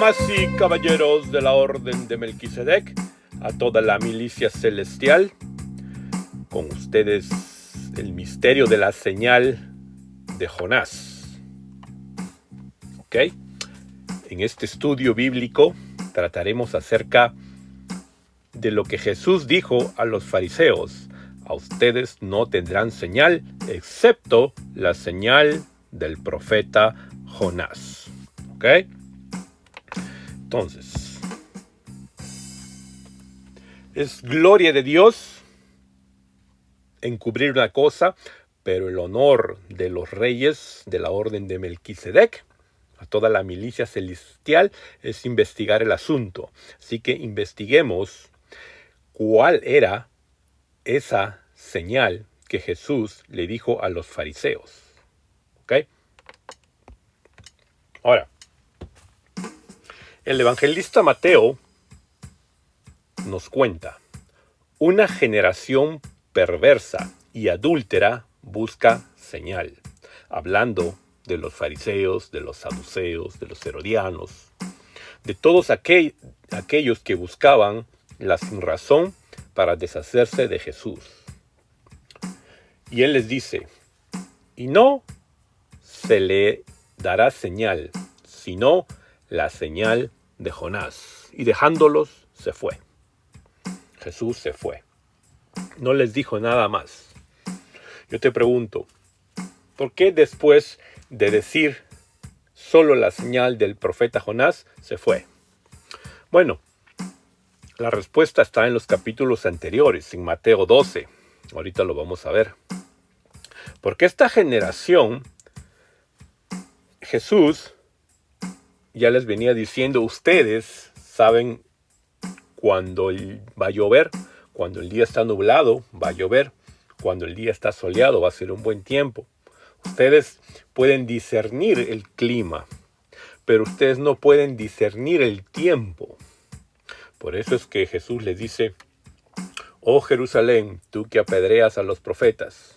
Damas y caballeros de la Orden de Melquisedec, a toda la milicia celestial, con ustedes el misterio de la señal de Jonás. ¿Ok? En este estudio bíblico trataremos acerca de lo que Jesús dijo a los fariseos: a ustedes no tendrán señal excepto la señal del profeta Jonás. ¿Ok? Entonces, es gloria de Dios encubrir una cosa, pero el honor de los reyes de la orden de Melquisedec, a toda la milicia celestial, es investigar el asunto. Así que investiguemos cuál era esa señal que Jesús le dijo a los fariseos. ¿Ok? Ahora, el evangelista Mateo nos cuenta: una generación perversa y adúltera busca señal, hablando de los fariseos, de los saduceos, de los herodianos, de todos aquellos que buscaban la sinrazón para deshacerse de Jesús. Y él les dice: y no se le dará señal, sino la señal de Jonás. Y dejándolos, se fue. Jesús se fue. No les dijo nada más. Yo te pregunto, ¿por qué después de decir solo la señal del profeta Jonás, se fue? Bueno, la respuesta está en los capítulos anteriores, en Mateo 12. Ahorita lo vamos a ver. Porque esta generación, Jesús ya les venía diciendo: ustedes saben cuando va a llover, cuando el día está nublado, va a llover, cuando el día está soleado, va a ser un buen tiempo. Ustedes pueden discernir el clima, pero ustedes no pueden discernir el tiempo. Por eso es que Jesús les dice: oh Jerusalén, tú que apedreas a los profetas,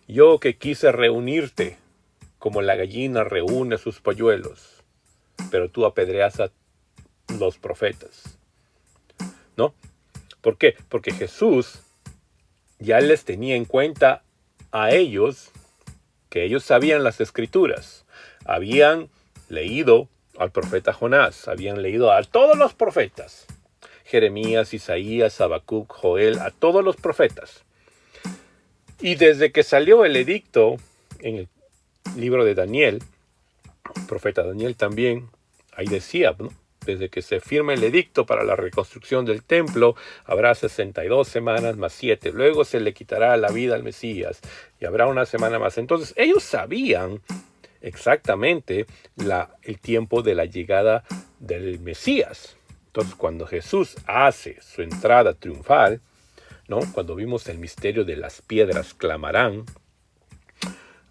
yo que quise reunirte como la gallina reúne sus polluelos, pero tú apedreas a los profetas. ¿No? ¿Por qué? Porque Jesús ya les tenía en cuenta a ellos, que ellos sabían las escrituras. Habían leído al profeta Jonás, habían leído a todos los profetas. Jeremías, Isaías, Habacuc, Joel, a todos los profetas. Y desde que salió el edicto en el libro de Daniel, el profeta Daniel también, ahí decía, ¿no? Desde que se firme el edicto para la reconstrucción del templo, habrá 62 semanas más 7. Luego se le quitará la vida al Mesías y habrá una semana más. Entonces, ellos sabían exactamente el tiempo de la llegada del Mesías. Entonces, cuando Jesús hace su entrada triunfal, ¿no? Cuando vimos el misterio de las piedras clamarán,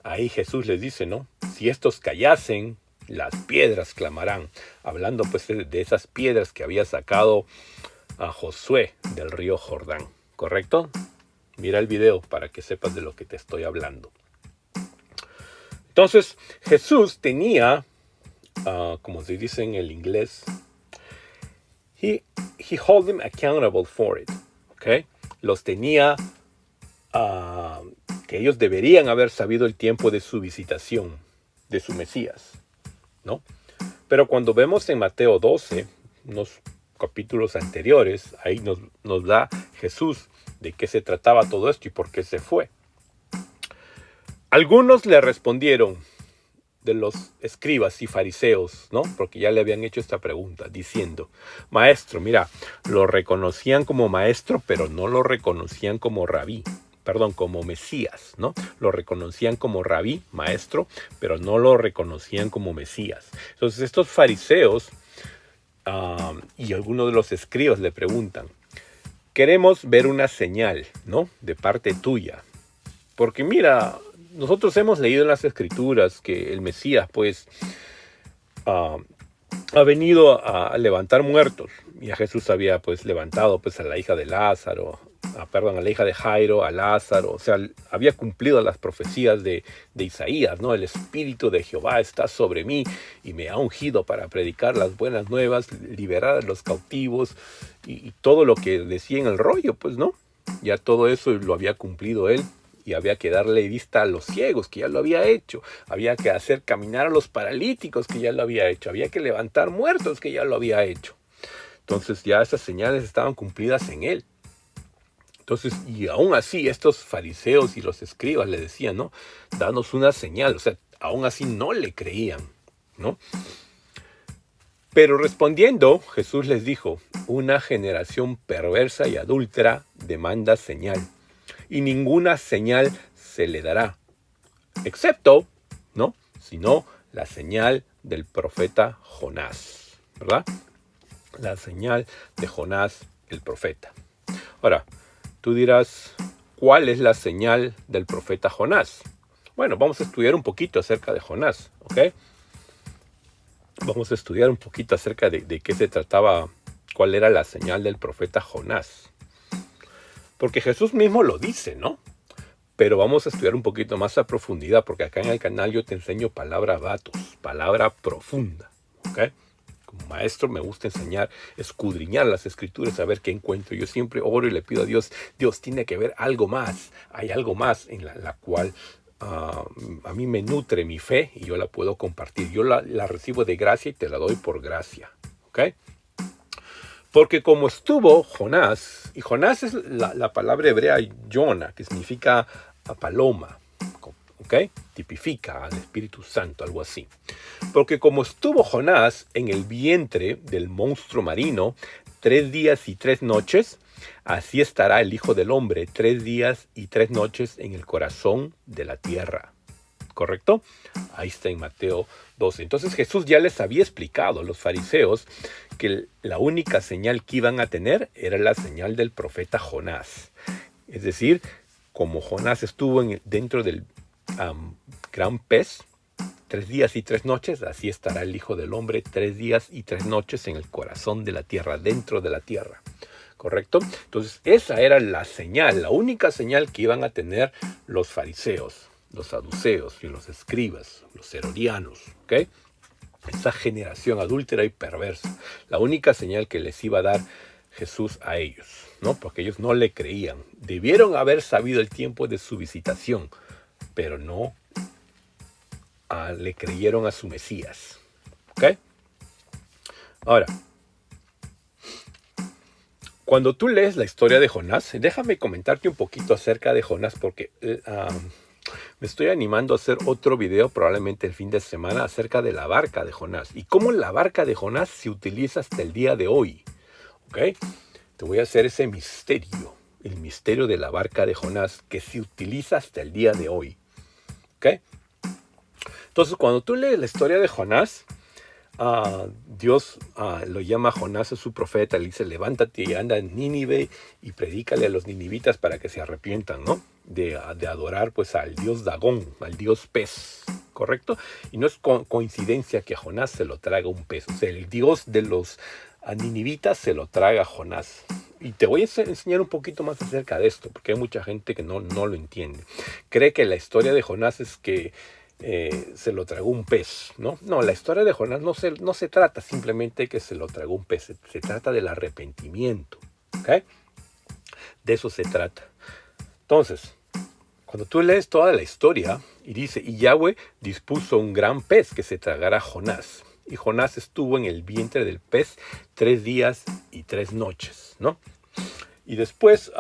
ahí Jesús les dice, ¿no? Si estos callasen, las piedras clamarán, hablando pues de esas piedras que había sacado a Josué del río Jordán, ¿correcto? Mira el video para que sepas de lo que te estoy hablando. Entonces Jesús tenía, como se dice en el inglés, he held them accountable for it, ¿ok? Los tenía, que ellos deberían haber sabido el tiempo de su visitación, de su Mesías, ¿no? Pero cuando vemos en Mateo 12, unos capítulos anteriores, ahí nos da Jesús de qué se trataba todo esto y por qué se fue. Algunos le respondieron, de los escribas y fariseos, ¿no? Porque ya le habían hecho esta pregunta, diciendo: maestro, mira, lo reconocían como maestro, pero no lo reconocían como rabí. Perdón, como Mesías, ¿no? Lo reconocían como rabí, maestro, pero no lo reconocían como Mesías. Entonces estos fariseos y algunos de los escribas le preguntan: queremos ver una señal, ¿no? De parte tuya. Porque mira, nosotros hemos leído en las escrituras que el Mesías, pues, ha venido a levantar muertos. Y a Jesús había, pues, levantado, pues, a la hija de Lázaro, a la hija de Jairo, a Lázaro. O sea, había cumplido las profecías de Isaías, ¿no? El Espíritu de Jehová está sobre mí y me ha ungido para predicar las buenas nuevas, liberar a los cautivos y todo lo que decía en el rollo, pues, ¿no? Ya todo eso lo había cumplido él. Y había que darle vista a los ciegos, que ya lo había hecho. Había que hacer caminar a los paralíticos, que ya lo había hecho. Había que levantar muertos, que ya lo había hecho. Entonces ya esas señales estaban cumplidas en él. Entonces, y aún así, estos fariseos y los escribas le decían, ¿no? Danos una señal. O sea, aún así no le creían, ¿no? Pero respondiendo, Jesús les dijo, una generación perversa y adúltera demanda señal. Y ninguna señal se le dará, excepto, ¿no? Sino la señal del profeta Jonás, ¿verdad? La señal de Jonás, el profeta. Ahora, tú dirás, ¿cuál es la señal del profeta Jonás? Bueno, vamos a estudiar un poquito acerca de Jonás, ¿ok? Vamos a estudiar un poquito acerca de qué se trataba, cuál era la señal del profeta Jonás. Porque Jesús mismo lo dice, ¿no? Pero vamos a estudiar un poquito más a profundidad, porque acá en el canal yo te enseño palabra vatos, palabra profunda, ¿ok? Como maestro me gusta enseñar, escudriñar las escrituras, a ver qué encuentro. Yo siempre oro y le pido a Dios, Dios tiene que ver algo más, hay algo más en la cual a mí me nutre mi fe y yo la puedo compartir. Yo la recibo de gracia y te la doy por gracia, ¿ok? Porque como estuvo Jonás, y Jonás es la palabra hebrea Yona, que significa paloma, ¿ok? Tipifica al Espíritu Santo, algo así. Porque como estuvo Jonás en el vientre del monstruo marino 3 días y 3 noches, así estará el Hijo del Hombre 3 días y 3 noches en el corazón de la tierra. ¿Correcto? Ahí está en Mateo 12. Entonces Jesús ya les había explicado a los fariseos que la única señal que iban a tener era la señal del profeta Jonás. Es decir, como Jonás estuvo dentro del gran pez 3 días y 3 noches, así estará el Hijo del Hombre 3 días y 3 noches en el corazón de la tierra, dentro de la tierra. ¿Correcto? Entonces esa era la señal, la única señal que iban a tener los fariseos, los saduceos y los escribas, los herodianos, ¿ok? Esa generación adúltera y perversa. La única señal que les iba a dar Jesús a ellos, ¿no? Porque ellos no le creían. Debieron haber sabido el tiempo de su visitación, pero no le creyeron a su Mesías, ¿ok? Ahora, cuando tú lees la historia de Jonás, déjame comentarte un poquito acerca de Jonás, porque me estoy animando a hacer otro video probablemente el fin de semana acerca de la barca de Jonás y cómo la barca de Jonás se utiliza hasta el día de hoy. ¿Ok? Te voy a hacer ese misterio, el misterio de la barca de Jonás que se utiliza hasta el día de hoy. ¿Ok? Entonces, cuando tú lees la historia de Jonás, Dios lo llama a Jonás a su profeta, le dice, levántate y anda en Nínive y predícale a los ninivitas para que se arrepientan, ¿no? De adorar pues al dios Dagón, al dios pez, ¿correcto? Y no es coincidencia que a Jonás se lo traga un pez, o sea, el dios de los ninivitas se lo traga a Jonás. Y te voy a enseñar un poquito más acerca de esto, porque hay mucha gente que no lo entiende. Cree que la historia de Jonás es que se lo tragó un pez, ¿no? No, la historia de Jonás no se trata simplemente que se lo tragó un pez, se trata del arrepentimiento, ¿ok? De eso se trata. Entonces, cuando tú lees toda la historia y dice, y Yahweh dispuso un gran pez que se tragara a Jonás, y Jonás estuvo en el vientre del pez 3 días y 3 noches, ¿no? Y después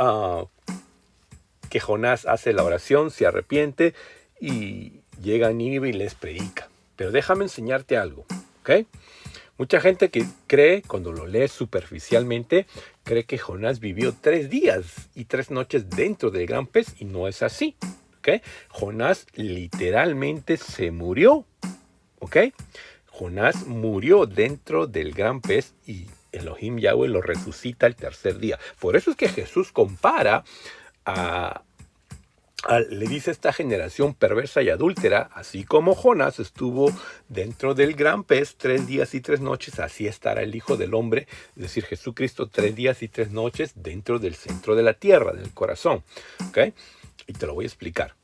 que Jonás hace la oración, se arrepiente y llega a Nínive y les predica. Pero déjame enseñarte algo, ¿ok? Mucha gente que cree, cuando lo lee superficialmente, cree que Jonás vivió 3 días y 3 noches dentro del gran pez y no es así, ¿ok? Jonás literalmente se murió, ¿ok? Jonás murió dentro del gran pez y Elohim Yahweh lo resucita el tercer día. Por eso es que Jesús compara a Le dice esta generación perversa y adúltera, así como Jonás estuvo dentro del gran pez 3 días y 3 noches, así estará el Hijo del Hombre, es decir, Jesucristo 3 días y 3 noches dentro del centro de la tierra, del corazón. ¿Ok? Y te lo voy a explicar.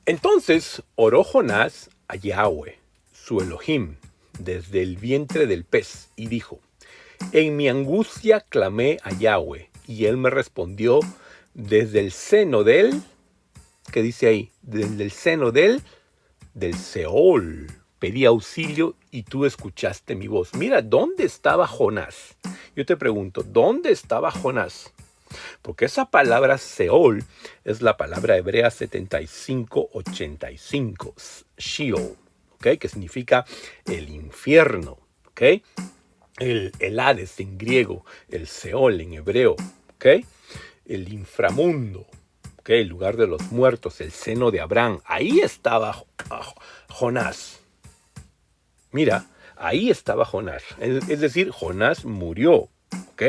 Entonces oró Jonás a Yahweh, su Elohim, desde el vientre del pez, y dijo: en mi angustia clamé a Yahweh, y él me respondió desde el seno del, ¿qué dice ahí? Desde el seno del Seol. Pedí auxilio y tú escuchaste mi voz. Mira, ¿dónde estaba Jonás? Yo te pregunto, ¿dónde estaba Jonás? Porque esa palabra Seol es la palabra hebrea 7585, Sheol, ¿ok? Que significa el infierno, ¿ok? El Hades en griego, el Seol en hebreo, ¿ok? El inframundo, ¿ok? El lugar de los muertos, el seno de Abraham. Ahí estaba Jonás. Mira, ahí estaba Jonás. Es decir, Jonás murió, ¿ok?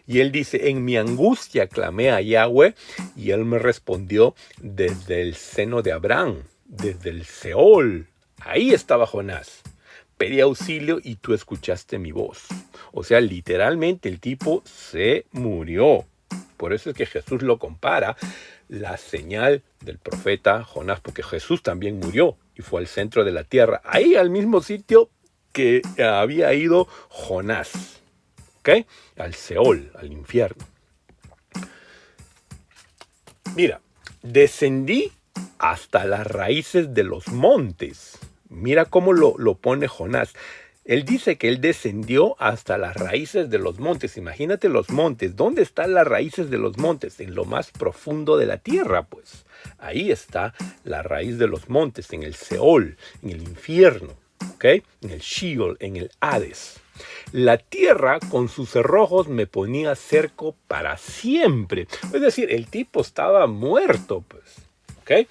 Y él dice, en mi angustia clamé a Yahweh y él me respondió desde el seno de Abraham, desde el Seol. Ahí estaba Jonás. Pedí auxilio y tú escuchaste mi voz. O sea, literalmente el tipo se murió. Por eso es que Jesús lo compara, la señal del profeta Jonás, porque Jesús también murió y fue al centro de la tierra, ahí al mismo sitio que había ido Jonás, ¿ok? Al Seol, al infierno. Mira, descendí hasta las raíces de los montes. Mira cómo lo pone Jonás. Él dice que él descendió hasta las raíces de los montes. Imagínate los montes. ¿Dónde están las raíces de los montes? En lo más profundo de la tierra, pues. Ahí está la raíz de los montes, en el Seol, en el infierno, ¿ok? En el Sheol, en el Hades. La tierra con sus cerrojos me ponía cerco para siempre. Es decir, el tipo estaba muerto, pues, ¿ok?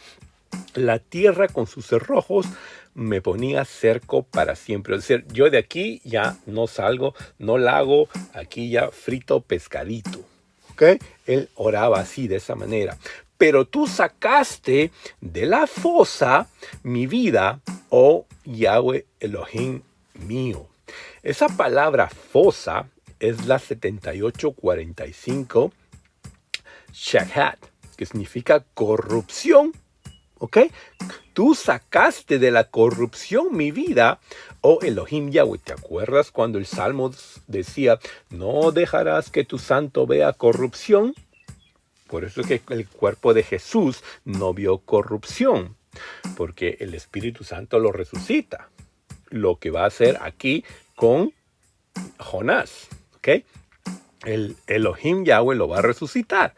La tierra con sus cerrojos me ponía cerco para siempre. Es decir, yo de aquí ya no salgo, no la hago, aquí ya frito pescadito. ¿Ok? Él oraba así, de esa manera. Pero tú sacaste de la fosa mi vida, oh Yahweh Elohim mío. Esa palabra fosa es la 7845 Shahat, que significa corrupción. ¿Ok? Tú sacaste de la corrupción mi vida, oh Elohim Yahweh. ¿Te acuerdas cuando el Salmo decía, no dejarás que tu santo vea corrupción? Por eso es que el cuerpo de Jesús no vio corrupción, porque el Espíritu Santo lo resucita. Lo que va a hacer aquí con Jonás, ¿ok? El Elohim Yahweh lo va a resucitar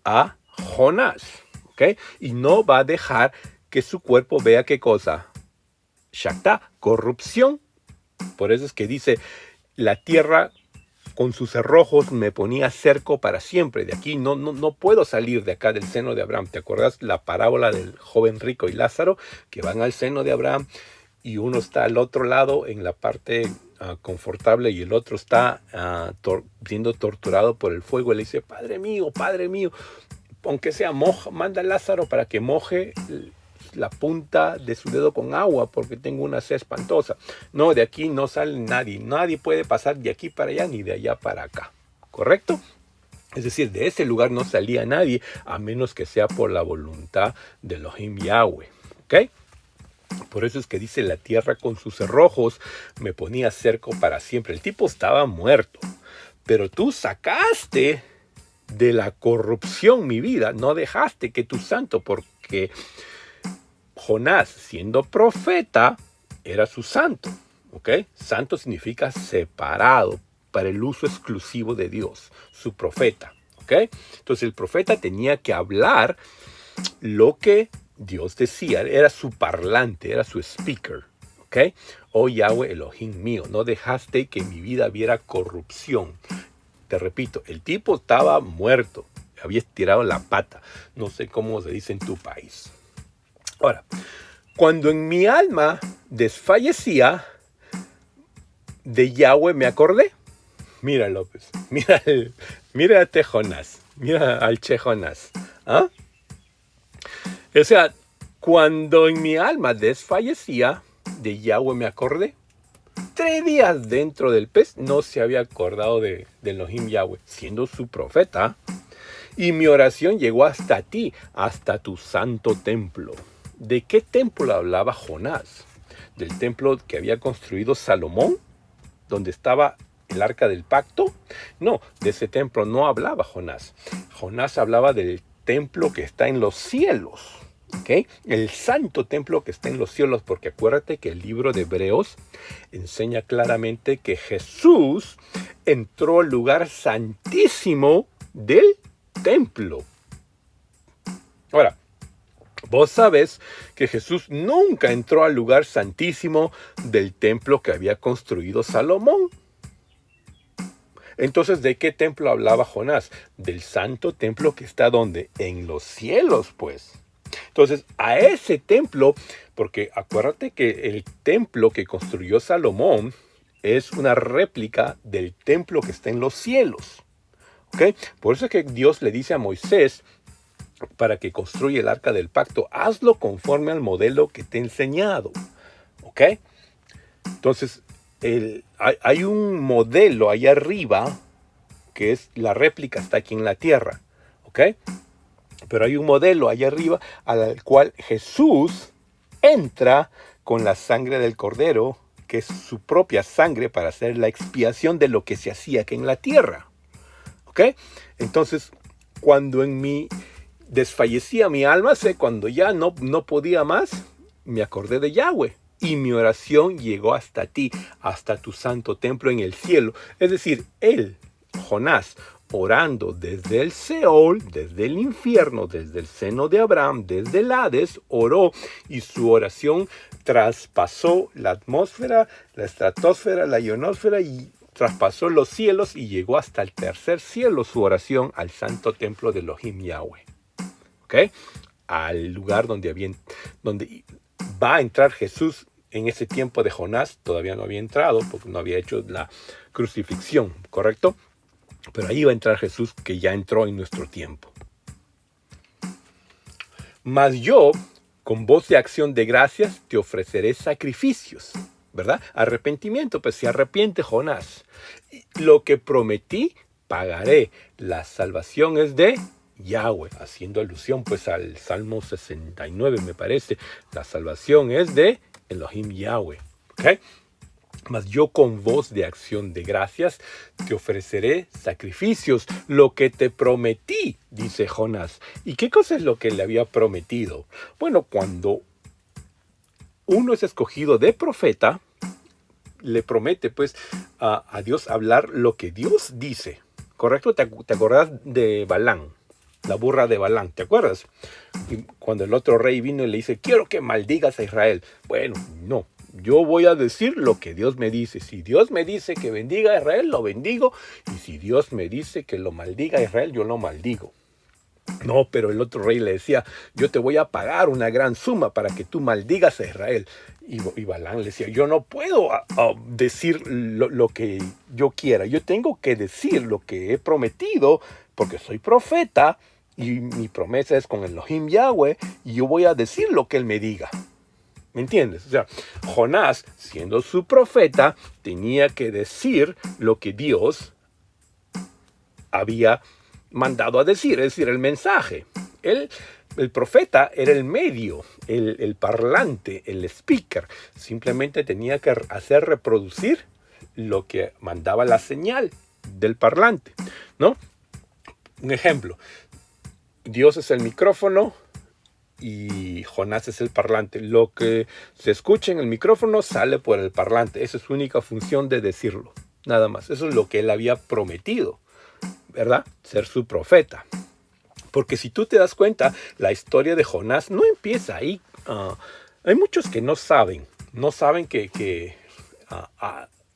a Jonás. ¿Okay? Y no va a dejar que su cuerpo vea qué cosa. Shakta, corrupción. Por eso es que dice, la tierra con sus cerrojos me ponía cerco para siempre. De aquí no puedo salir de acá del seno de Abraham. ¿Te acuerdas la parábola del joven rico y Lázaro? Que van al seno de Abraham y uno está al otro lado en la parte confortable y el otro está siendo torturado por el fuego. Y le dice, Padre mío, aunque sea manda a Lázaro para que moje la punta de su dedo con agua porque tengo una sed espantosa. No, de aquí no sale nadie. Nadie puede pasar de aquí para allá ni de allá para acá. ¿Correcto? Es decir, de ese lugar no salía nadie a menos que sea por la voluntad de Elohim Yahweh. ¿Ok? Por eso es que dice, la tierra con sus cerrojos me ponía cerco para siempre. El tipo estaba muerto. Pero tú sacaste de la corrupción mi vida, no dejaste que tu santo, porque Jonás, siendo profeta, era su santo, ¿ok? Santo significa separado para el uso exclusivo de Dios, su profeta, ¿ok? Entonces el profeta tenía que hablar lo que Dios decía, era su parlante, era su speaker, ¿ok? Oh Yahweh Elohim mío, no dejaste que mi vida viera corrupción. Te repito, el tipo estaba muerto, había estirado la pata. No sé cómo se dice en tu país. Ahora, cuando en mi alma desfallecía, de Yahweh me acordé. Mira, López, mira este Jonás, mira al Che Jonás. ¿Ah? O sea, cuando en mi alma desfallecía, de Yahweh me acordé. 3 días dentro del pez no se había acordado de Elohim Yahweh, siendo su profeta. Y mi oración llegó hasta ti, hasta tu santo templo. ¿De qué templo hablaba Jonás? ¿Del templo que había construido Salomón? ¿Donde estaba el arca del pacto? No, de ese templo no hablaba Jonás. Jonás hablaba del templo que está en los cielos. ¿Okay? El santo templo que está en los cielos, porque acuérdate que el libro de Hebreos enseña claramente que Jesús entró al lugar santísimo del templo. Ahora, vos sabés que Jesús nunca entró al lugar santísimo del templo que había construido Salomón. Entonces, ¿de qué templo hablaba Jonás? Del santo templo que está ¿dónde? En los cielos, pues. Entonces, a ese templo, porque acuérdate que el templo que construyó Salomón es una réplica del templo que está en los cielos. ¿Okay? Por eso es que Dios le dice a Moisés, para que construya el arca del pacto, hazlo conforme al modelo que te he enseñado. ¿Ok? Entonces, hay un modelo allá arriba, que es la réplica, está aquí en la tierra. ¿Ok? Pero hay un modelo allá arriba al cual Jesús entra con la sangre del cordero, que es su propia sangre para hacer la expiación de lo que se hacía aquí en la tierra. ¿Ok? Entonces, cuando en mí desfallecía mi alma, cuando ya no podía más, me acordé de Yahweh. Y mi oración llegó hasta ti, hasta tu santo templo en el cielo. Es decir, él, Jonás, orando desde el Seol, desde el infierno, desde el seno de Abraham, desde el Hades, oró y su oración traspasó la atmósfera, la estratosfera, la ionosfera y traspasó los cielos y llegó hasta el tercer cielo su oración al santo templo de Elohim Yahweh. ¿Ok? Al lugar donde va a entrar Jesús. En ese tiempo de Jonás todavía no había entrado porque no había hecho la crucifixión, ¿correcto? Pero ahí va a entrar Jesús, que ya entró en nuestro tiempo. Mas yo, con voz de acción de gracias, te ofreceré sacrificios, ¿verdad? Arrepentimiento, pues se arrepiente Jonás. Lo que prometí, pagaré. La salvación es de Yahweh, haciendo alusión pues al Salmo 69, me parece. La salvación es de Elohim Yahweh, ¿ok? Mas yo con voz de acción de gracias te ofreceré sacrificios, lo que te prometí, dice Jonás. ¿Y qué cosa es lo que le había prometido? Bueno, cuando uno es escogido de profeta, le promete pues a Dios hablar lo que Dios dice, ¿correcto? ¿Te acordás de Balán? La burra de Balán, ¿te acuerdas? Y cuando el otro rey vino y le dice, quiero que maldigas a Israel. Bueno, no, yo voy a decir lo que Dios me dice. Si Dios me dice que bendiga a Israel, lo bendigo. Y si Dios me dice que lo maldiga a Israel, yo lo maldigo. No, pero el otro rey le decía, yo te voy a pagar una gran suma para que tú maldigas a Israel. Y Balán le decía, yo no puedo decir lo que yo quiera. Yo tengo que decir lo que he prometido porque soy profeta. Y mi promesa es con Elohim Yahweh y yo voy a decir lo que él me diga. ¿Me entiendes? O sea, Jonás, siendo su profeta, tenía que decir lo que Dios había mandado a decir, es decir, el mensaje. El profeta era el medio, el parlante, el speaker. Simplemente tenía que hacer reproducir lo que mandaba la señal del parlante, ¿no? Un ejemplo. Dios es el micrófono y Jonás es el parlante. Lo que se escucha en el micrófono sale por el parlante. Esa es su única función de decirlo. Nada más. Eso es lo que él había prometido, ¿verdad? Ser su profeta. Porque si tú te das cuenta, la historia de Jonás no empieza ahí. Hay muchos que no saben que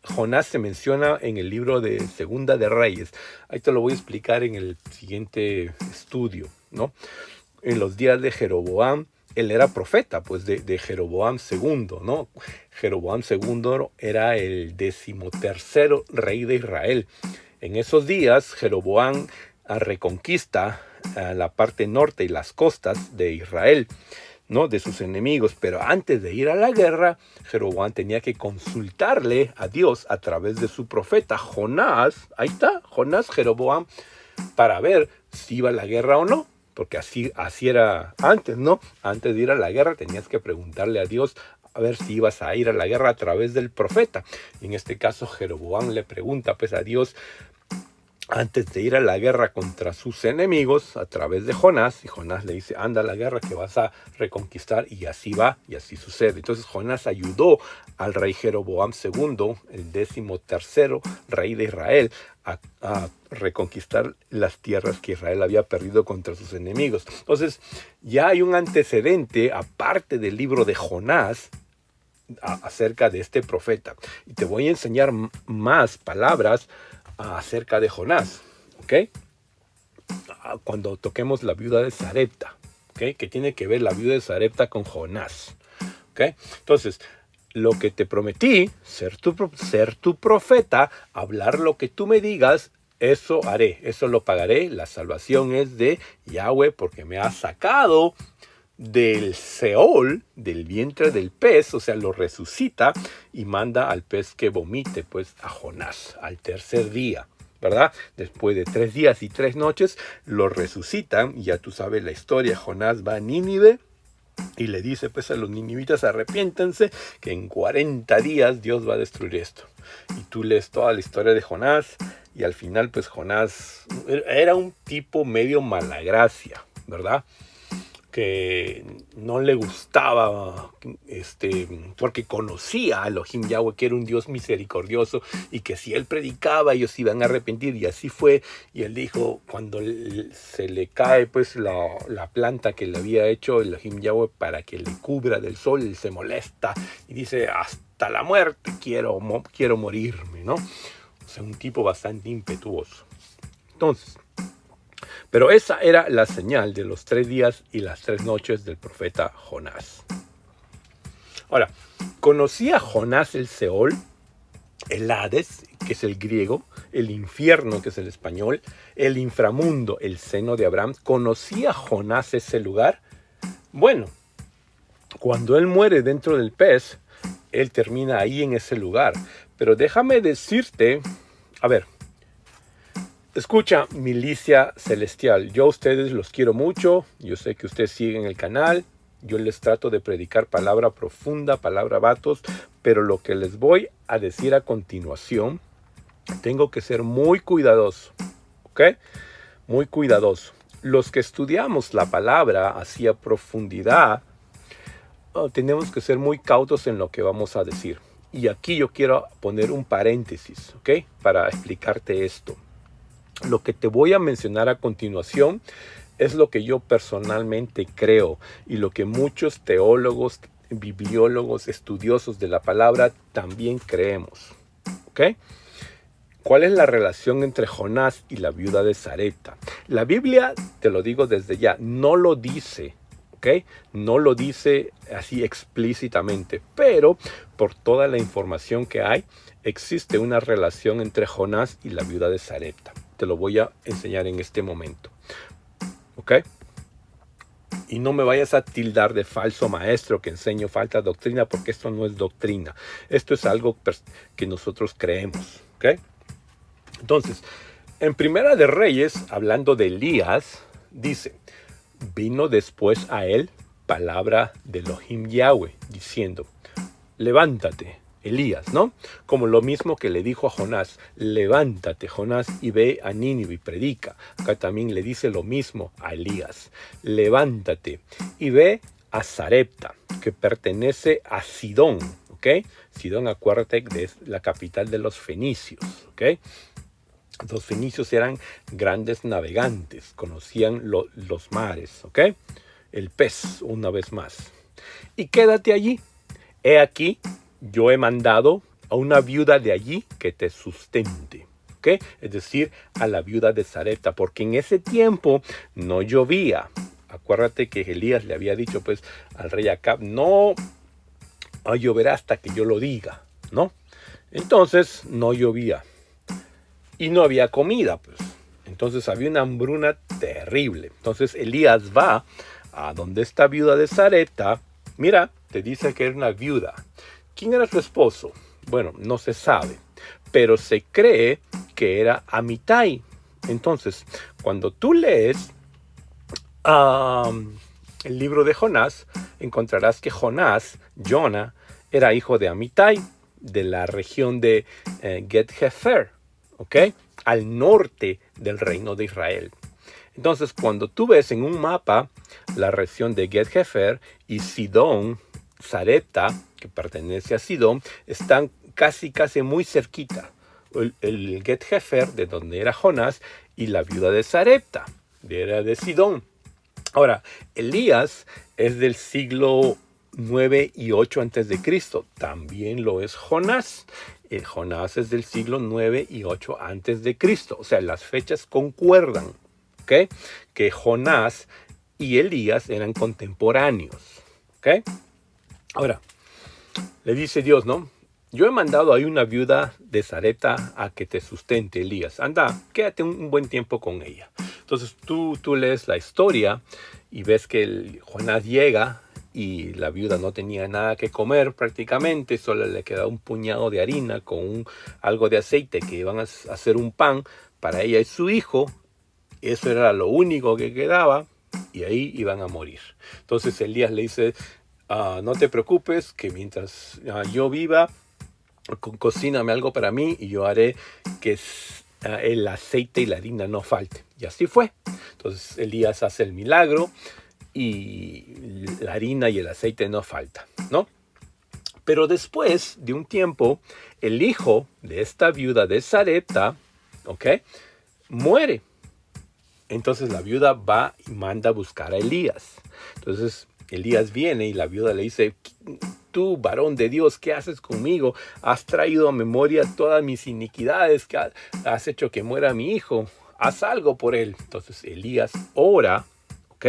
Jonás se menciona en el libro de Segunda de Reyes. Ahí te lo voy a explicar en el siguiente estudio, ¿no? En los días de Jeroboam, él era profeta, pues de Jeroboam II, ¿no? Jeroboam II era el 13º rey de Israel. En esos días, Jeroboam reconquista a la parte norte y las costas de Israel, ¿no? De sus enemigos. Pero antes de ir a la guerra, Jeroboam tenía que consultarle a Dios a través de su profeta Jonás. Ahí está, Jonás, Jeroboam, para ver si iba a la guerra o no. Porque así era antes, ¿no? Antes de ir a la guerra tenías que preguntarle a Dios a ver si ibas a ir a la guerra a través del profeta. Y en este caso Jeroboam le pregunta pues a Dios antes de ir a la guerra contra sus enemigos a través de Jonás. Y Jonás le dice, anda a la guerra que vas a reconquistar. Y así va, y así sucede. Entonces Jonás ayudó al rey Jeroboam II, el 13º rey de Israel, a reconquistar las tierras que Israel había perdido contra sus enemigos. Entonces ya hay un antecedente, aparte del libro de Jonás, acerca de este profeta. Y te voy a enseñar más palabras acerca de Jonás, ¿ok? Cuando toquemos la viuda de Sarepta, ¿ok? Que tiene que ver la viuda de Sarepta con Jonás, ¿ok? Entonces, lo que te prometí, ser tu profeta, hablar lo que tú me digas, eso haré, eso lo pagaré. La salvación es de Yahweh porque me ha sacado del Seol, del vientre del pez, o sea, lo resucita y manda al pez que vomite, pues, a Jonás, al tercer día, ¿verdad? Después de 3 días y 3 noches, lo resucitan, y ya tú sabes la historia. Jonás va a Nínive y le dice, pues, a los ninivitas, arrepiéntense, que en 40 días Dios va a destruir esto. Y tú lees toda la historia de Jonás, y al final, pues, Jonás era un tipo medio malagracia, ¿verdad? Que no le gustaba, porque conocía a Elohim Yahweh, que era un Dios misericordioso, y que si él predicaba ellos iban a arrepentir, y así fue. Y él dijo, cuando se le cae pues la planta que le había hecho Elohim Yahweh para que le cubra del sol, él se molesta y dice, hasta la muerte quiero morirme, ¿no? O sea, un tipo bastante impetuoso. Entonces, pero esa era la señal de los 3 días y las 3 noches del profeta Jonás. Ahora, ¿conocía Jonás el Seol, el Hades, que es el griego, el infierno, que es el español, el inframundo, el seno de Abraham? ¿Conocía Jonás ese lugar? Bueno, cuando él muere dentro del pez, él termina ahí en ese lugar. Pero déjame decirte, a ver, escucha, milicia celestial, yo a ustedes los quiero mucho, yo sé que ustedes siguen el canal, yo les trato de predicar palabra profunda, palabra vatos, pero lo que les voy a decir a continuación, tengo que ser muy cuidadoso, ¿ok? Muy cuidadoso. Los que estudiamos la palabra así a profundidad, tenemos que ser muy cautos en lo que vamos a decir. Y aquí yo quiero poner un paréntesis, ¿ok? Para explicarte esto. Lo que te voy a mencionar a continuación es lo que yo personalmente creo y lo que muchos teólogos, bibliólogos, estudiosos de la palabra también creemos. ¿Ok? ¿Cuál es la relación entre Jonás y la viuda de Sarepta? La Biblia, te lo digo desde ya, no lo dice, ¿ok? No lo dice así explícitamente, pero por toda la información que hay, existe una relación entre Jonás y la viuda de Sarepta. Te lo voy a enseñar en este momento, ¿ok? Y no me vayas a tildar de falso maestro que enseño falta doctrina, porque esto no es doctrina. Esto es algo que nosotros creemos, ¿ok? Entonces, en Primera de Reyes, hablando de Elías, dice, vino después a él palabra de Elohim Yahweh, diciendo, levántate, Elías, ¿no? Como lo mismo que le dijo a Jonás, levántate, Jonás, y ve a Nínive y predica. Acá también le dice lo mismo a Elías, levántate y ve a Sarepta, que pertenece a Sidón, ¿ok? Sidón, acuérdate, es la capital de los fenicios, ¿ok? Los fenicios eran grandes navegantes, conocían los mares, ¿ok? El pez, una vez más. Y quédate allí. He aquí, yo he mandado a una viuda de allí que te sustente, ¿ok? Es decir, a la viuda de Sarepta, porque en ese tiempo no llovía. Acuérdate que Elías le había dicho pues al rey Acab, no lloverá hasta que yo lo diga, ¿no? Entonces no llovía y no había comida, pues. Entonces había una hambruna terrible. Entonces Elías va a donde esta viuda de Sarepta. Mira, te dice que era una viuda. ¿Quién era su esposo? Bueno, no se sabe, pero se cree que era Amitai. Entonces, cuando tú lees el libro de Jonás, encontrarás que Jonah, era hijo de Amitai, de la región de Get-Hefer, ¿ok? Al norte del reino de Israel. Entonces, cuando tú ves en un mapa la región de Get-Hefer y Sidón, Sarepta, que pertenece a Sidón, están casi muy cerquita. El Get-Hefer, de donde era Jonás, y la viuda de Sarepta, era de Sidón. Ahora, Elías es del siglo 9 y 8 antes de Cristo. También lo es Jonás. Jonás es del siglo 9 y 8 antes de Cristo. O sea, las fechas concuerdan, ¿ok? Que Jonás y Elías eran contemporáneos, ¿ok? Ahora, le dice Dios, ¿no? Yo he mandado ahí una viuda de Sarepta a que te sustente, Elías. Anda, quédate un buen tiempo con ella. Entonces tú lees la historia y ves que Jonás llega y la viuda no tenía nada que comer prácticamente, solo le quedaba un puñado de harina con algo de aceite que iban a hacer un pan para ella y su hijo. Eso era lo único que quedaba y ahí iban a morir. Entonces Elías le dice, no te preocupes, que mientras yo viva, cocíname algo para mí y yo haré que el aceite y la harina no falten. Y así fue. Entonces Elías hace el milagro y la harina y el aceite no faltan, ¿no? Pero después de un tiempo, el hijo de esta viuda de Sarepta, ¿ok?, muere. Entonces la viuda va y manda a buscar a Elías. Entonces Elías viene y la viuda le dice, tú, varón de Dios, ¿qué haces conmigo? Has traído a memoria todas mis iniquidades, que has hecho que muera mi hijo. Haz algo por él. Entonces Elías ora, ¿ok?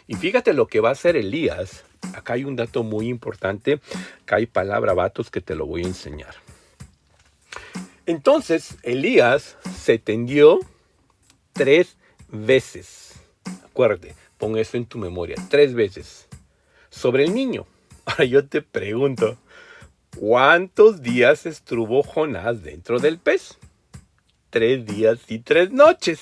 Y fíjate lo que va a hacer Elías. Acá hay un dato muy importante. Acá hay palabra vatos que te lo voy a enseñar. Entonces Elías se tendió 3 veces. Acuérdate, pon eso en tu memoria. 3 veces. Sobre el niño. Ahora yo te pregunto, ¿cuántos días estuvo Jonás dentro del pez? 3 días y 3 noches.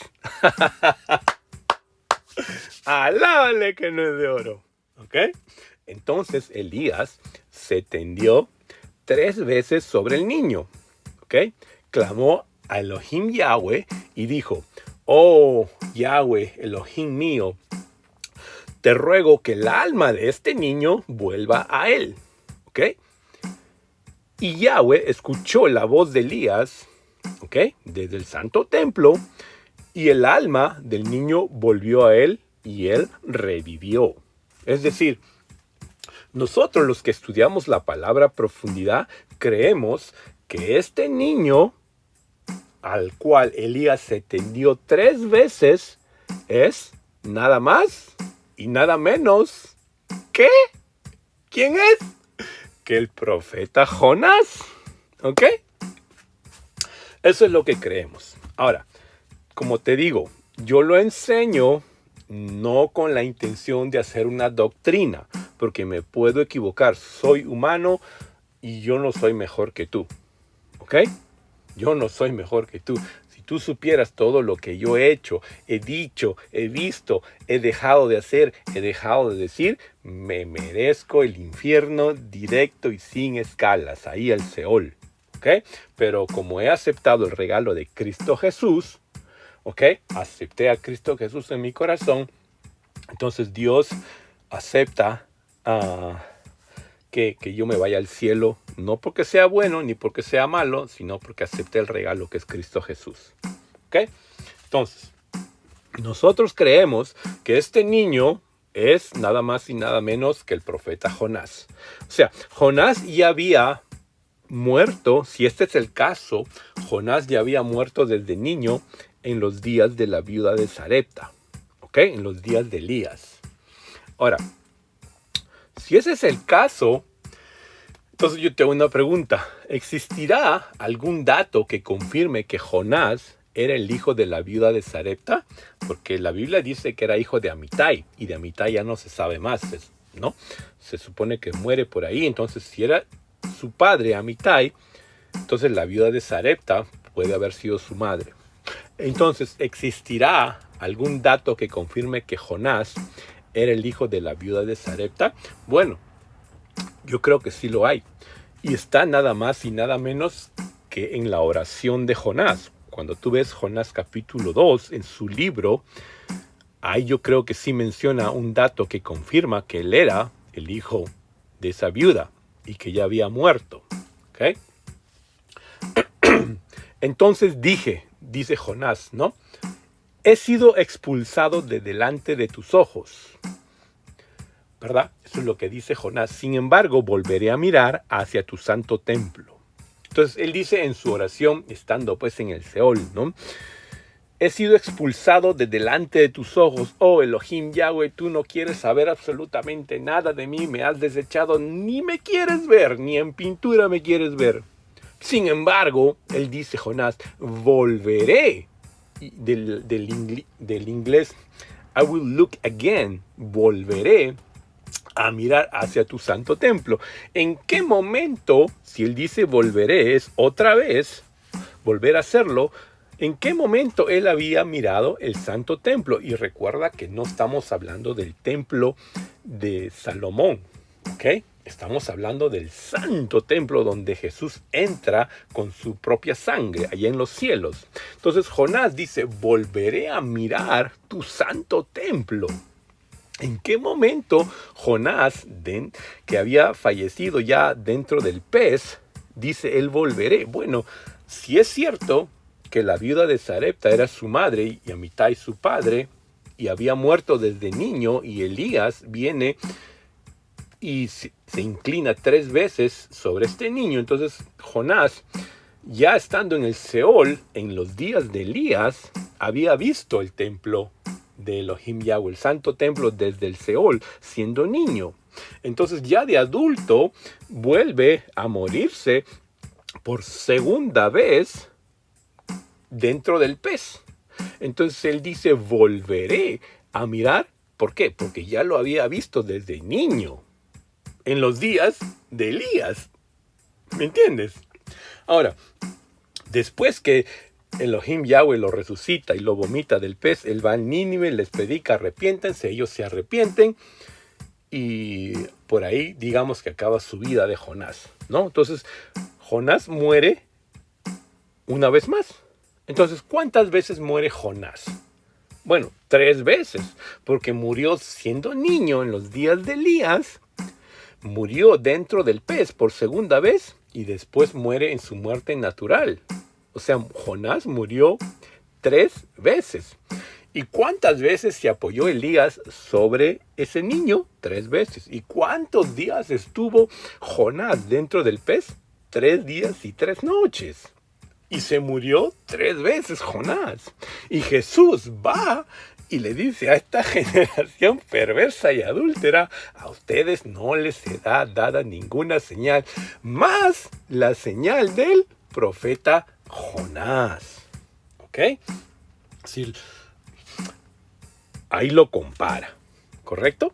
Alábale que no es de oro. ¿Ok? Entonces Elías se tendió 3 veces sobre el niño. ¿Ok? Clamó a Elohim Yahweh y dijo, oh Yahweh, Elohim mío, te ruego que el alma de este niño vuelva a él. ¿Ok? Y Yahweh escuchó la voz de Elías, ¿ok?, desde el santo templo, y el alma del niño volvió a él y él revivió. Es decir, nosotros los que estudiamos la palabra a profundidad creemos que este niño al cual Elías se tendió 3 veces es nada más y nada menos que, ¿quién es? Que el profeta Jonás. ¿Ok? Eso es lo que creemos. Ahora, como te digo, yo lo enseño no con la intención de hacer una doctrina, porque me puedo equivocar. Soy humano y yo no soy mejor que tú. ¿Ok? Yo no soy mejor que tú. Si tú supieras todo lo que yo he hecho, he dicho, he visto, he dejado de hacer, he dejado de decir, me merezco el infierno directo y sin escalas, ahí el Seol. ¿Ok? Pero como he aceptado el regalo de Cristo Jesús, ¿ok?, acepté a Cristo Jesús en mi corazón, entonces Dios acepta que yo me vaya al cielo, no porque sea bueno ni porque sea malo, sino porque acepté el regalo que es Cristo Jesús. ¿Ok? Entonces, nosotros creemos que este niño es nada más y nada menos que el profeta Jonás. O sea, Jonás ya había muerto, si este es el caso, Jonás ya había muerto desde niño en los días de la viuda de Sarepta, ¿ok?, en los días de Elías. Ahora, si ese es el caso, entonces yo te hago una pregunta. ¿Existirá algún dato que confirme que Jonás era el hijo de la viuda de Sarepta, porque la Biblia dice que era hijo de Amitai, y de Amitai ya no se sabe más, ¿no? Se supone que muere por ahí. Entonces, si era su padre Amitai, entonces la viuda de Sarepta puede haber sido su madre. Entonces, ¿existirá algún dato que confirme que Jonás era el hijo de la viuda de Sarepta? Bueno, yo creo que sí lo hay. Y está nada más y nada menos que en la oración de Jonás. Cuando tú ves Jonás capítulo 2 en su libro, ahí yo creo que sí menciona un dato que confirma que él era el hijo de esa viuda y que ya había muerto. ¿Okay? Entonces dice Jonás, ¿no? He sido expulsado de delante de tus ojos. ¿Verdad? Eso es lo que dice Jonás. Sin embargo, volveré a mirar hacia tu santo templo. Entonces, él dice en su oración, estando pues en el Seol, ¿no? He sido expulsado de delante de tus ojos. Oh, Elohim Yahweh, tú no quieres saber absolutamente nada de mí. Me has desechado, ni me quieres ver, ni en pintura me quieres ver. Sin embargo, él dice, Jonás, volveré. Del inglés, I will look again. Volveré a mirar hacia tu santo templo. ¿En qué momento, si él dice volveré, es otra vez volver a hacerlo? ¿En qué momento él había mirado el santo templo? Y recuerda que no estamos hablando del templo de Salomón, ¿ok? Estamos hablando del santo templo donde Jesús entra con su propia sangre allá en los cielos. Entonces Jonás dice, volveré a mirar tu santo templo. ¿En qué momento Jonás, que había fallecido ya dentro del pez, dice, él volveré? Bueno, si es cierto que la viuda de Sarepta era su madre y Amitai su padre, y había muerto desde niño, y Elías viene y se inclina 3 veces sobre este niño. Entonces Jonás, ya estando en el Seol, en los días de Elías, había visto el templo de Elohim Yahweh, el santo templo desde el Seol, siendo niño. Entonces ya de adulto vuelve a morirse por segunda vez dentro del pez. Entonces él dice, volveré a mirar. ¿Por qué? Porque ya lo había visto desde niño, en los días de Elías. ¿Me entiendes? Ahora, después que Elohim Yahweh lo resucita y lo vomita del pez, él va a Nínive, les predica, arrepiéntense, ellos se arrepienten, y por ahí digamos que acaba su vida de Jonás, ¿no? Entonces, Jonás muere una vez más. Entonces, ¿cuántas veces muere Jonás? Bueno, 3 veces, porque murió siendo niño en los días de Elías, murió dentro del pez por segunda vez, y después muere en su muerte natural. O sea, Jonás murió 3 veces. ¿Y cuántas veces se apoyó Elías sobre ese niño? 3 veces. ¿Y cuántos días estuvo Jonás dentro del pez? 3 días y 3 noches. Y se murió 3 veces Jonás. Y Jesús va y le dice a esta generación perversa y adúltera, a ustedes no les será dada ninguna señal, más la señal del profeta Jonás. ¿Ok? Sí, ahí lo compara, ¿correcto?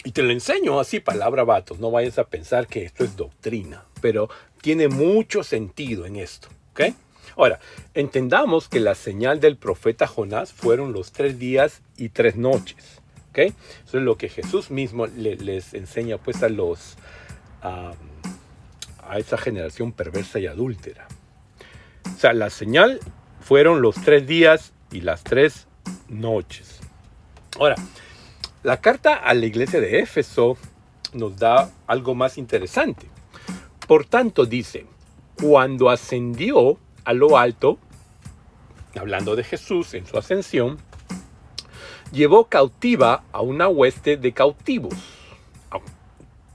Y te lo enseño así, palabra vatos. No vayas a pensar que esto es doctrina, pero tiene mucho sentido en esto, ¿ok? Ahora, entendamos que la señal del profeta Jonás fueron los 3 días y 3 noches, ¿ok? Eso es lo que Jesús mismo les enseña pues a esa generación perversa y adúltera. O sea, la señal fueron los 3 días y las 3 noches. Ahora, la carta a la iglesia de Éfeso nos da algo más interesante. Por tanto, dice, cuando ascendió a lo alto, hablando de Jesús en su ascensión, llevó cautiva a una hueste de cautivos.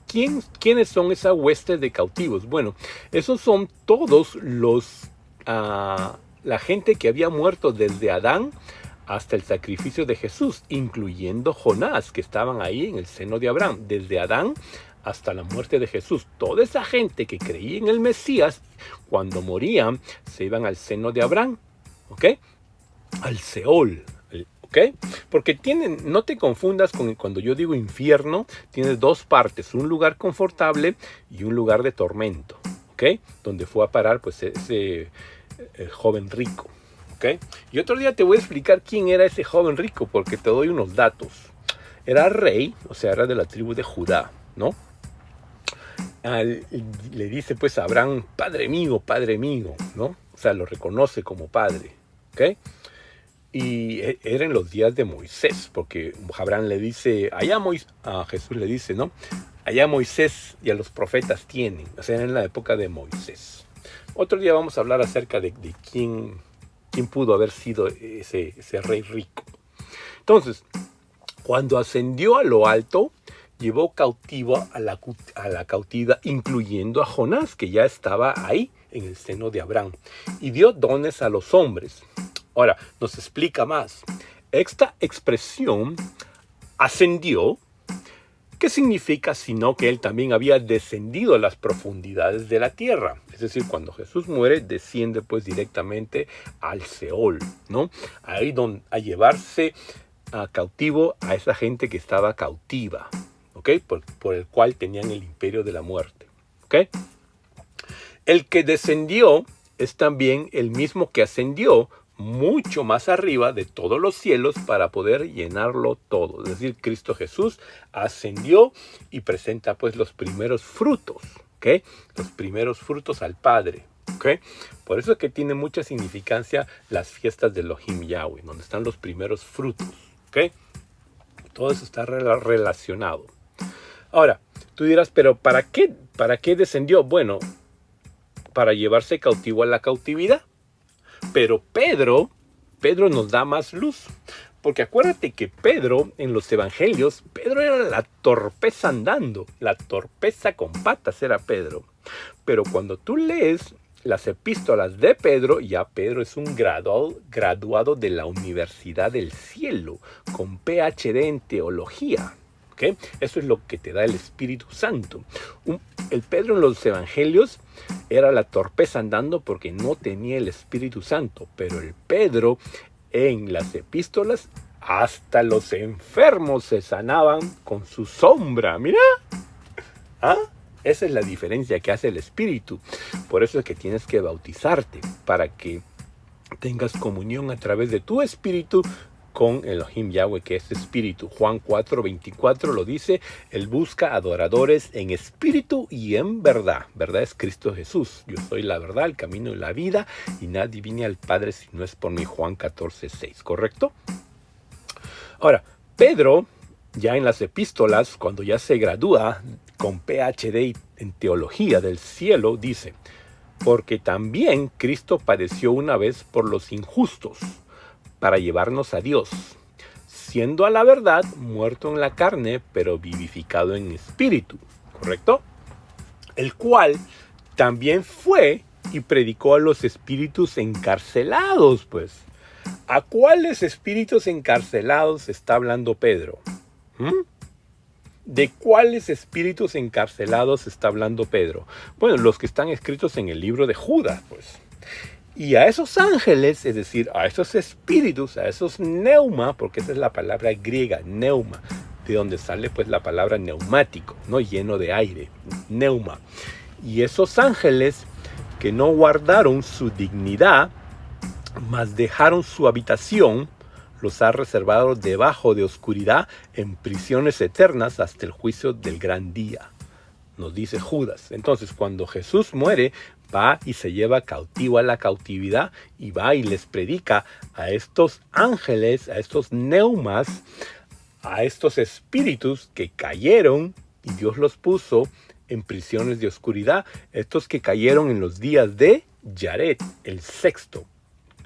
¿Quiénes son esa hueste de cautivos? Bueno, esos son todos la gente que había muerto desde Adán hasta el sacrificio de Jesús, incluyendo Jonás, que estaban ahí en el seno de Abraham, desde Adán hasta la muerte de Jesús. Toda esa gente que creía en el Mesías, cuando morían, se iban al seno de Abraham, ¿ok? Al Seol, ¿ok? Porque no te confundas con cuando yo digo infierno, tienes dos partes, un lugar confortable y un lugar de tormento, ¿ok? Donde fue a parar pues ese joven rico, ¿ok? Y otro día te voy a explicar quién era ese joven rico, porque te doy unos datos. Era rey, o sea, era de la tribu de Judá, ¿no? Le dice pues a Abraham, padre mío, ¿no? O sea, lo reconoce como padre, ¿ok? Y era en los días de Moisés, porque Abraham le dice, a Jesús le dice, ¿no? Allá Moisés y a los profetas tienen, o sea, en la época de Moisés. Otro día vamos a hablar acerca de quién pudo haber sido ese rey rico. Entonces, cuando ascendió a lo alto, llevó cautivo a la cautividad, incluyendo a Jonás, que ya estaba ahí en el seno de Abraham, y dio dones a los hombres. Ahora, nos explica más. Esta expresión, ascendió, ¿qué significa sino que él también había descendido a las profundidades de la tierra? Es decir, cuando Jesús muere, desciende pues directamente al Seol, ¿no? Ahí a llevarse a cautivo a esa gente que estaba cautiva, ¿ok? Por el cual tenían el imperio de la muerte, ¿ok? El que descendió es también el mismo que ascendió mucho más arriba de todos los cielos para poder llenarlo todo. Es decir, Cristo Jesús ascendió y presenta pues los primeros frutos, ¿ok? Los primeros frutos al Padre, ¿ok? Por eso es que tiene mucha significancia las fiestas de Elohim Yahweh, donde están los primeros frutos, ¿ok? Todo eso está relacionado. Ahora, tú dirás, pero ¿para qué descendió? Bueno, para llevarse cautivo a la cautividad. Pero Pedro nos da más luz. Porque acuérdate que Pedro, en los evangelios, Pedro era la torpeza andando. La torpeza con patas era Pedro. Pero cuando tú lees las epístolas de Pedro, ya Pedro es un graduado de la Universidad del Cielo, con PhD en teología. ¿Okay? Eso es lo que te da el Espíritu Santo. El Pedro en los evangelios era la torpeza andando porque no tenía el Espíritu Santo, pero el Pedro en las epístolas hasta los enfermos se sanaban con su sombra. Mira, ¿ah? Esa es la diferencia que hace el Espíritu. Por eso es que tienes que bautizarte, para que tengas comunión a través de tu Espíritu con Elohim Yahweh, que es espíritu. Juan 4:24 lo dice, él busca adoradores en espíritu y en verdad. Verdad es Cristo Jesús. Yo soy la verdad, el camino y la vida, y nadie viene al Padre si no es por mí. Juan 14:6, ¿correcto? Ahora, Pedro, ya en las epístolas, cuando ya se gradúa con PhD en teología del cielo, dice, porque también Cristo padeció una vez por los injustos, para llevarnos a Dios, siendo a la verdad muerto en la carne, pero vivificado en espíritu, ¿correcto? El cual también fue y predicó a los espíritus encarcelados, pues. ¿A cuáles espíritus encarcelados está hablando Pedro? ¿De cuáles espíritus encarcelados está hablando Pedro? Bueno, los que están escritos en el libro de Judas, pues. Y a esos ángeles, es decir, a esos espíritus, a esos neuma, porque esa es la palabra griega, neuma, de donde sale pues la palabra neumático, ¿no? Lleno de aire, neuma. Y esos ángeles que no guardaron su dignidad, mas dejaron su habitación, los ha reservado debajo de oscuridad en prisiones eternas hasta el juicio del gran día. Nos dice Judas. Entonces, cuando Jesús muere, va y se lleva cautivo a la cautividad y va y les predica a estos ángeles, a estos neumas, a estos espíritus que cayeron y Dios los puso en prisiones de oscuridad, estos que cayeron en los días de Yared, el sexto.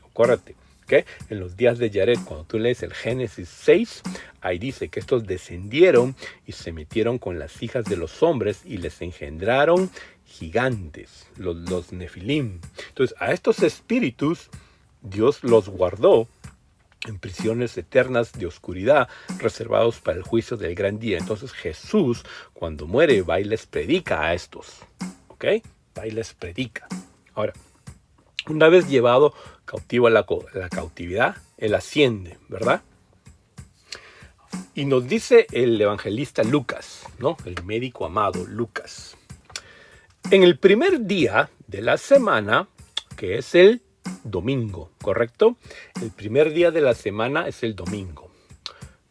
Acuérdate, ¿okay? En los días de Yared, cuando tú lees el Génesis 6, ahí dice que estos descendieron y se metieron con las hijas de los hombres y les engendraron gigantes, los nefilim. Entonces, a estos espíritus Dios los guardó en prisiones eternas de oscuridad, reservados para el juicio del gran día. Entonces Jesús, cuando muere, va y les predica a estos, ¿ok? Va y les predica. Ahora, una vez llevado cautiva la cautividad, Él asciende, ¿verdad? Y nos dice el evangelista Lucas, ¿no? El médico amado Lucas. En el primer día de la semana, que es el domingo, ¿correcto? El primer día de la semana es el domingo.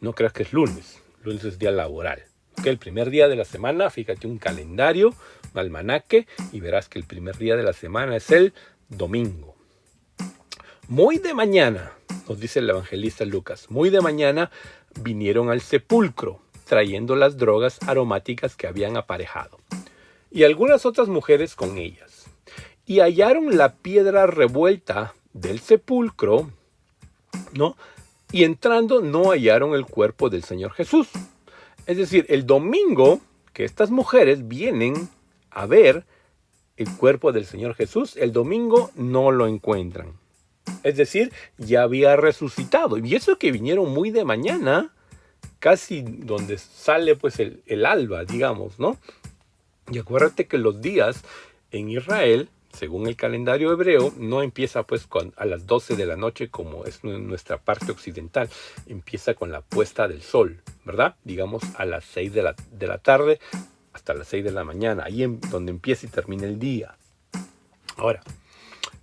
No creas que es lunes. Lunes es día laboral. ¿Okay? El primer día de la semana, fíjate un calendario, un almanaque, y verás que el primer día de la semana es el domingo. Muy de mañana, nos dice el evangelista Lucas, muy de mañana vinieron al sepulcro, trayendo las drogas aromáticas que habían aparejado, y algunas otras mujeres con ellas. Y hallaron la piedra revuelta del sepulcro, ¿no? Y entrando no hallaron el cuerpo del Señor Jesús. Es decir, el domingo que estas mujeres vienen a ver el cuerpo del Señor Jesús, el domingo no lo encuentran. Es decir, ya había resucitado. Y eso que vinieron muy de mañana, casi donde sale pues el alba, digamos, ¿no? Y acuérdate que los días en Israel, según el calendario hebreo, no empieza pues a las 12 de la noche como es nuestra parte occidental. Empieza con la puesta del sol, ¿verdad? Digamos a las 6 de la tarde hasta las 6 de la mañana. Ahí donde empieza y termina el día. Ahora,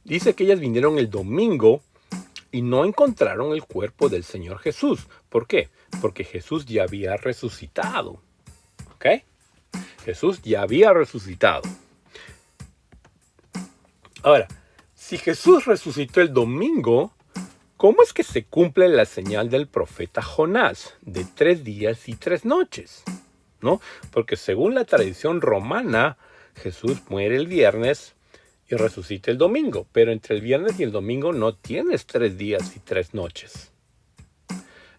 dice que ellas vinieron el domingo y no encontraron el cuerpo del Señor Jesús. ¿Por qué? Porque Jesús ya había resucitado. ¿Ok? Jesús ya había resucitado. Ahora, si Jesús resucitó el domingo, ¿cómo es que se cumple la señal del profeta Jonás de 3 días y 3 noches? ¿No? Porque según la tradición romana, Jesús muere el viernes y resucita el domingo. Pero entre el viernes y el domingo no tienes 3 días y 3 noches.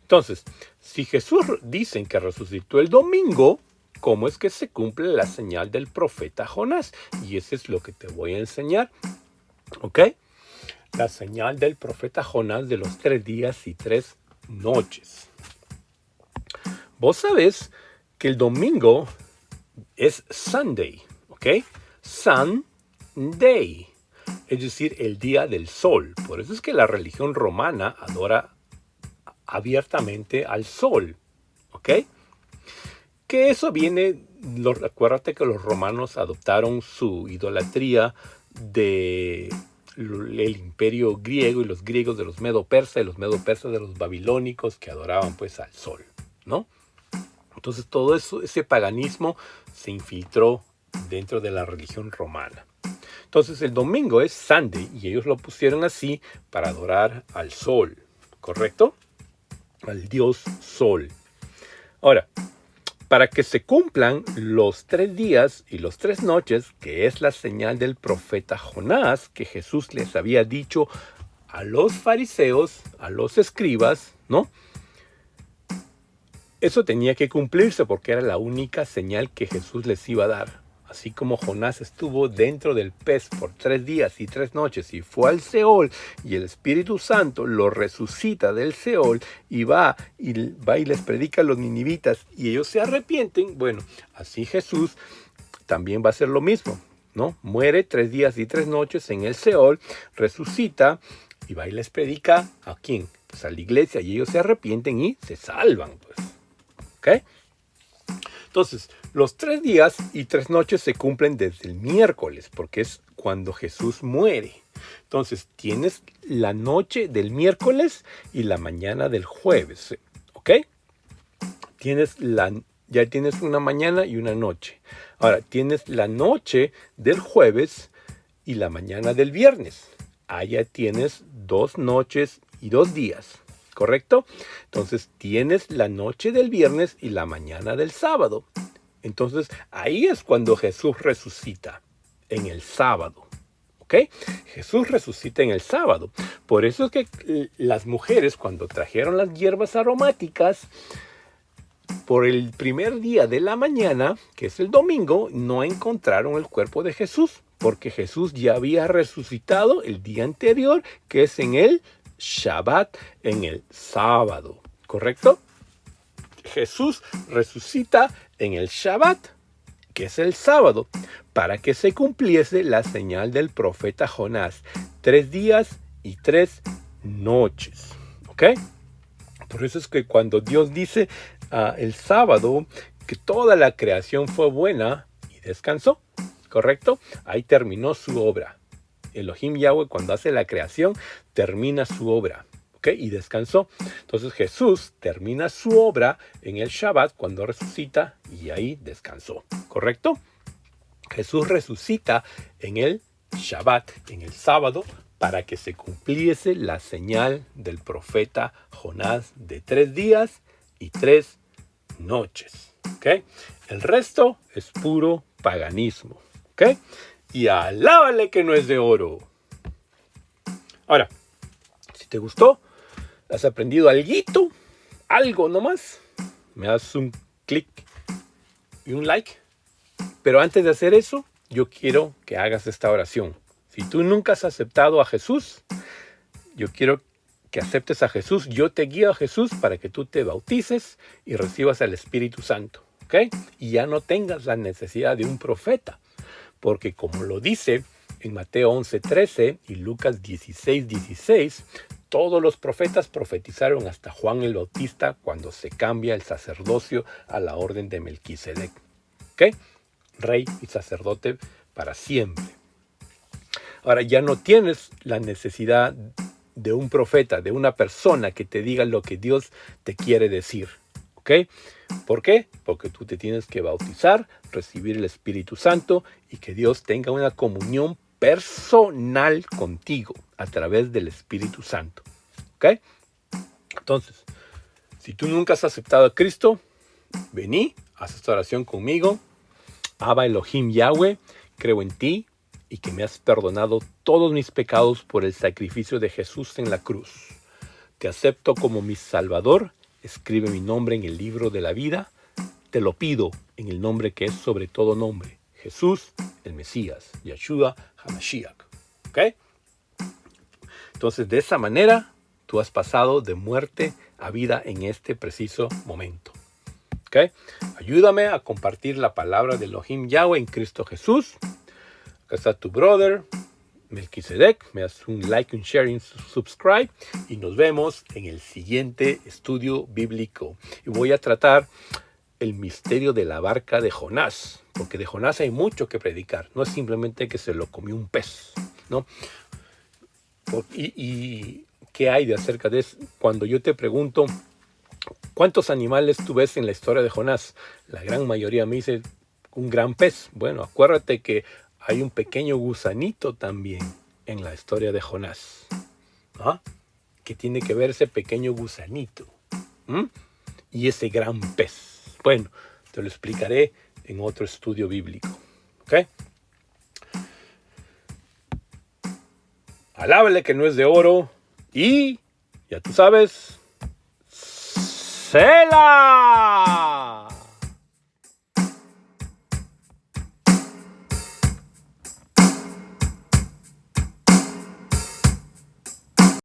Entonces, si Jesús dicen que resucitó el domingo, ¿cómo es que se cumple la señal del profeta Jonás? Y eso es lo que te voy a enseñar. ¿Ok? La señal del profeta Jonás de los 3 días y 3 noches. Vos sabés que el domingo es Sunday. ¿Ok? Sunday. Es decir, el día del sol. Por eso es que la religión romana adora abiertamente al sol. ¿Ok? Que eso viene, acuérdate que los romanos adoptaron su idolatría del imperio griego y los griegos de los medo-persas y los medo-persas de los babilónicos que adoraban pues al sol, ¿no? Entonces todo eso, ese paganismo se infiltró dentro de la religión romana. Entonces el domingo es Sunday y ellos lo pusieron así para adorar al sol, ¿correcto? Al dios sol. Ahora, para que se cumplan los 3 días y los 3 noches, que es la señal del profeta Jonás, que Jesús les había dicho a los fariseos, a los escribas, ¿no? Eso tenía que cumplirse porque era la única señal que Jesús les iba a dar. Así como Jonás estuvo dentro del pez por 3 días y 3 noches y fue al Seol y el Espíritu Santo lo resucita del Seol y va y les predica a los ninivitas y ellos se arrepienten, bueno, así Jesús también va a hacer lo mismo, ¿no? Muere 3 días y 3 noches en el Seol, resucita y va y les predica ¿a quién? Pues a la iglesia y ellos se arrepienten y se salvan, pues. ¿Ok? Entonces, los 3 días y 3 noches se cumplen desde el miércoles, porque es cuando Jesús muere. Entonces, tienes la noche del miércoles y la mañana del jueves, ¿ok? Ya tienes una mañana y una noche. Ahora, tienes la noche del jueves y la mañana del viernes. Allá tienes 2 noches y 2 días. ¿Correcto? Entonces tienes la noche del viernes y la mañana del sábado. Entonces ahí es cuando Jesús resucita, en el sábado. ¿Ok? Jesús resucita en el sábado. Por eso es que las mujeres cuando trajeron las hierbas aromáticas, por el primer día de la mañana, que es el domingo, no encontraron el cuerpo de Jesús, porque Jesús ya había resucitado el día anterior, que es en el Shabbat, en el sábado, ¿correcto? Jesús resucita en el Shabbat, que es el sábado, para que se cumpliese la señal del profeta Jonás, 3 días y 3 noches. ¿Ok? Por eso es que cuando Dios dice el sábado que toda la creación fue buena y descansó, ¿correcto? Ahí terminó su obra. Elohim Yahweh, cuando hace la creación, termina su obra, ¿ok? Y descansó. Entonces Jesús termina su obra en el Shabbat cuando resucita y ahí descansó, ¿correcto? Jesús resucita en el Shabbat, en el sábado, para que se cumpliese la señal del profeta Jonás de 3 días y 3 noches. ¿Ok? El resto es puro paganismo. ¿Ok? Y alábale que no es de oro. Ahora, si te gustó, has aprendido algo nomás, me das un clic y un like. Pero antes de hacer eso, yo quiero que hagas esta oración. Si tú nunca has aceptado a Jesús, yo quiero que aceptes a Jesús. Yo te guío a Jesús para que tú te bautices y recibas el Espíritu Santo. ¿Ok? Y ya no tengas la necesidad de un profeta. Porque como lo dice en Mateo 11:13 y Lucas 16:16, todos los profetas profetizaron hasta Juan el Bautista cuando se cambia el sacerdocio a la orden de Melquisedec. ¿Ok? Rey y sacerdote para siempre. Ahora ya no tienes la necesidad de un profeta, de una persona que te diga lo que Dios te quiere decir. ¿Ok? ¿Por qué? Porque tú te tienes que bautizar, recibir el Espíritu Santo y que Dios tenga una comunión personal contigo a través del Espíritu Santo. ¿Ok? Entonces, si tú nunca has aceptado a Cristo, vení, haz esta oración conmigo. Abba Elohim Yahweh, creo en ti y que me has perdonado todos mis pecados por el sacrificio de Jesús en la cruz. Te acepto como mi Salvador, escribe mi nombre en el libro de la vida. Te lo pido en el nombre que es sobre todo nombre, Jesús, el Mesías, Yeshua HaMashiach. ¿Ok? Entonces, de esa manera, tú has pasado de muerte a vida en este preciso momento. ¿Ok? Ayúdame a compartir la palabra de Elohim Yahweh en Cristo Jesús. Acá está tu brother, Melquisedec. Me das un like, un share y un subscribe. Y nos vemos en el siguiente estudio bíblico. Y voy a tratar el misterio de la barca de Jonás. Porque de Jonás hay mucho que predicar. No es simplemente que se lo comió un pez, ¿no? ¿Y qué hay de acerca de eso? Cuando yo te pregunto, ¿cuántos animales tú ves en la historia de Jonás? La gran mayoría me dice un gran pez. Bueno, acuérdate que hay un pequeño gusanito también en la historia de Jonás. ¿Ah? ¿Qué tiene que ver ese pequeño gusanito? Y ese gran pez. Bueno, te lo explicaré en otro estudio bíblico. ¿Ok? Alábale que no es de oro y, ya tú sabes, ¡Selah!